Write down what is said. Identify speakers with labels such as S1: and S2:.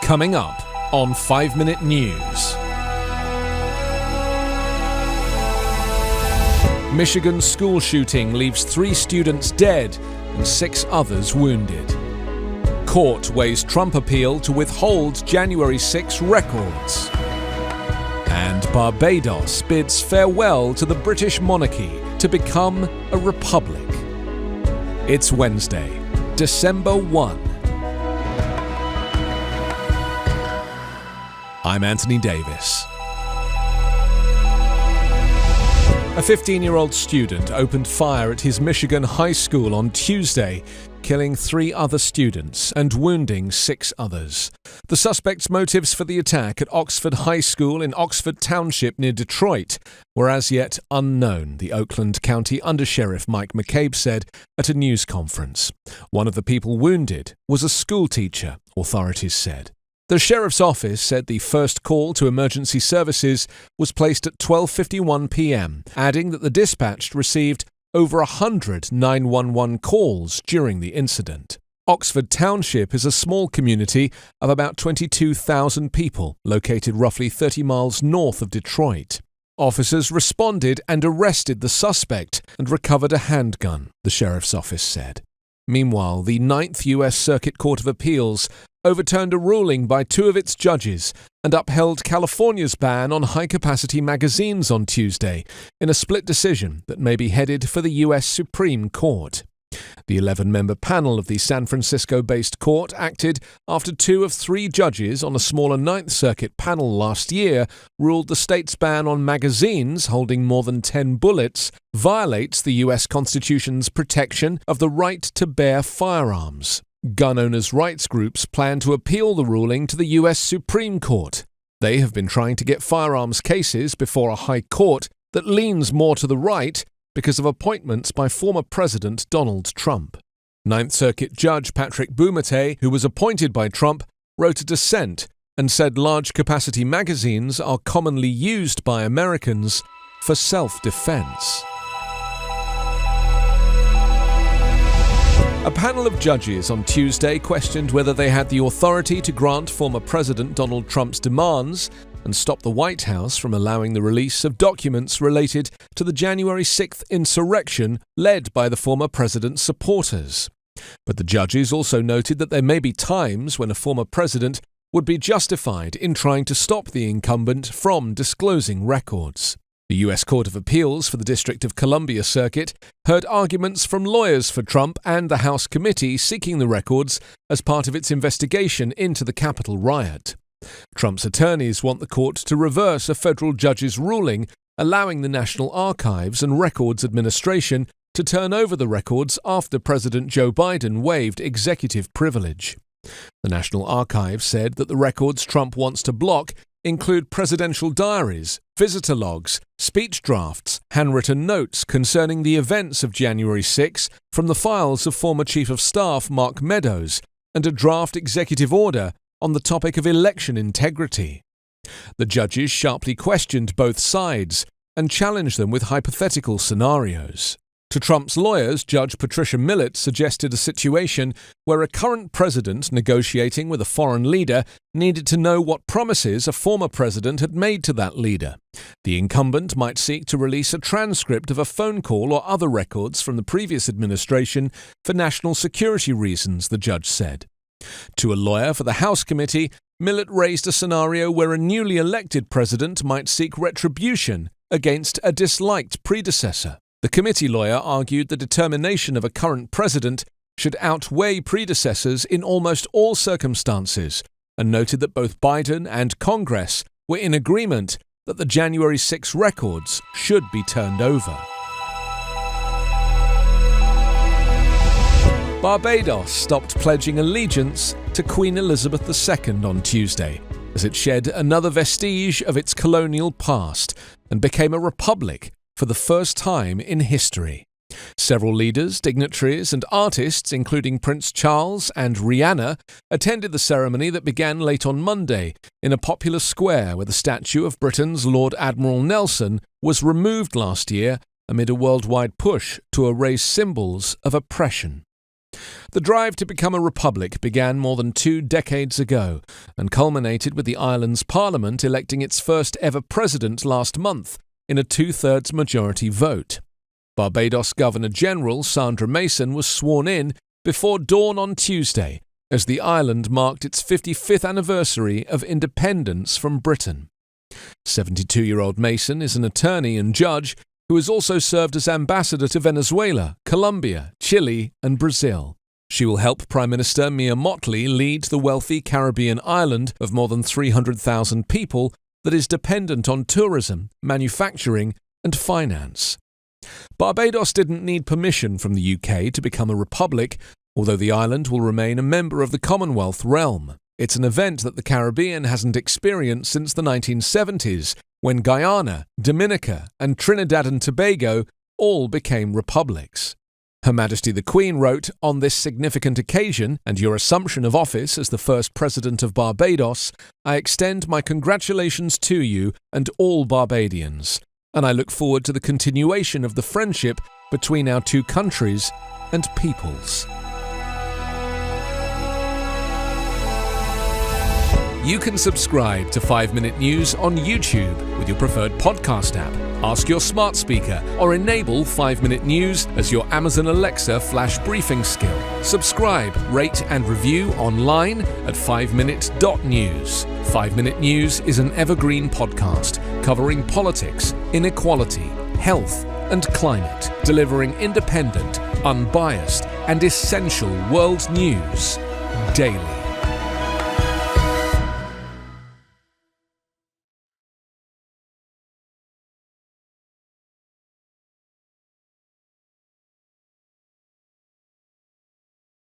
S1: Coming up on 5 Minute News. Michigan school shooting leaves 3 students dead and 6 others wounded. Court weighs Trump appeal to withhold January 6 records. And Barbados bids farewell to the British monarchy to become a republic. It's Wednesday, December 1. I'm Anthony Davis. A 15-year-old student opened fire at his Michigan high school on Tuesday, killing 3 other students and wounding 6 others. The suspect's motives for the attack at Oxford High School in Oxford Township near Detroit were as yet unknown, the Oakland County Undersheriff Mike McCabe said at a news conference. One of the people wounded was a schoolteacher, authorities said. The sheriff's office said the first call to emergency services was placed at 12:51 p.m., adding that the dispatch received over 100 911 calls during the incident. Oxford Township is a small community of about 22,000 people, located roughly 30 miles north of Detroit. Officers responded and arrested the suspect and recovered a handgun, the sheriff's office said. Meanwhile, the 9th U.S. Circuit Court of Appeals overturned a ruling by 2 of its judges and upheld California's ban on high-capacity magazines on Tuesday in a split decision that may be headed for the U.S. Supreme Court. The 11-member panel of the San Francisco-based court acted after 2 of 3 judges on a smaller 9th Circuit panel last year ruled the state's ban on magazines holding more than 10 bullets violates the U.S. Constitution's protection of the right to bear firearms. Gun owners' rights groups plan to appeal the ruling to the U.S. Supreme Court. They have been trying to get firearms cases before a high court that leans more to the right because of appointments by former President Donald Trump. 9th Circuit Judge Patrick Bumate, who was appointed by Trump, wrote a dissent and said large-capacity magazines are commonly used by Americans for self-defense. A panel of judges on Tuesday questioned whether they had the authority to grant former President Donald Trump's demands and stop the White House from allowing the release of documents related to the January 6th insurrection led by the former president's supporters. But the judges also noted that there may be times when a former president would be justified in trying to stop the incumbent from disclosing records. The U.S. Court of Appeals for the District of Columbia Circuit heard arguments from lawyers for Trump and the House committee seeking the records as part of its investigation into the Capitol riot. Trump's attorneys want the court to reverse a federal judge's ruling allowing the National Archives and Records Administration to turn over the records after President Joe Biden waived executive privilege. The National Archives said that the records Trump wants to block include presidential diaries, visitor logs, speech drafts, handwritten notes concerning the events of January 6 from the files of former Chief of Staff Mark Meadows, and a draft executive order on the topic of election integrity. The judges sharply questioned both sides and challenged them with hypothetical scenarios. To Trump's lawyers, Judge Patricia Millett suggested a situation where a current president negotiating with a foreign leader needed to know what promises a former president had made to that leader. The incumbent might seek to release a transcript of a phone call or other records from the previous administration for national security reasons, the judge said. To a lawyer for the House committee, Millett raised a scenario where a newly elected president might seek retribution against a disliked predecessor. The committee lawyer argued the determination of a current president should outweigh predecessors in almost all circumstances, and noted that both Biden and Congress were in agreement that the January 6 records should be turned over. Barbados stopped pledging allegiance to Queen Elizabeth II on Tuesday, as it shed another vestige of its colonial past and became a republic for the first time in history. Several leaders, dignitaries and artists, including Prince Charles and Rihanna, attended the ceremony that began late on Monday in a popular square where the statue of Britain's Lord Admiral Nelson was removed last year amid a worldwide push to erase symbols of oppression. The drive to become a republic began more than 2 decades ago and culminated with the island's parliament electing its first ever president last month in a 2/3 majority vote. Barbados Governor-General Sandra Mason was sworn in before dawn on Tuesday as the island marked its 55th anniversary of independence from Britain. 72-year-old Mason is an attorney and judge who has also served as ambassador to Venezuela, Colombia, Chile, and Brazil. She will help Prime Minister Mia Mottley lead the wealthy Caribbean island of more than 300,000 people that is dependent on tourism, manufacturing, and finance. Barbados didn't need permission from the UK to become a republic, although the island will remain a member of the Commonwealth realm. It's an event that the Caribbean hasn't experienced since the 1970s, when Guyana, Dominica, and Trinidad and Tobago all became republics. Her Majesty the Queen wrote, "On this significant occasion and your assumption of office as the first President of Barbados, I extend my congratulations to you and all Barbadians, and I look forward to the continuation of the friendship between our two countries and peoples." You can subscribe to 5-Minute News on YouTube with your preferred podcast app. Ask your smart speaker or enable 5-Minute News as your Amazon Alexa flash briefing skill. Subscribe, rate and review online at 5minute.news. 5-Minute News is an Evergreen podcast covering politics, inequality, health and climate, delivering independent, unbiased and essential world news daily.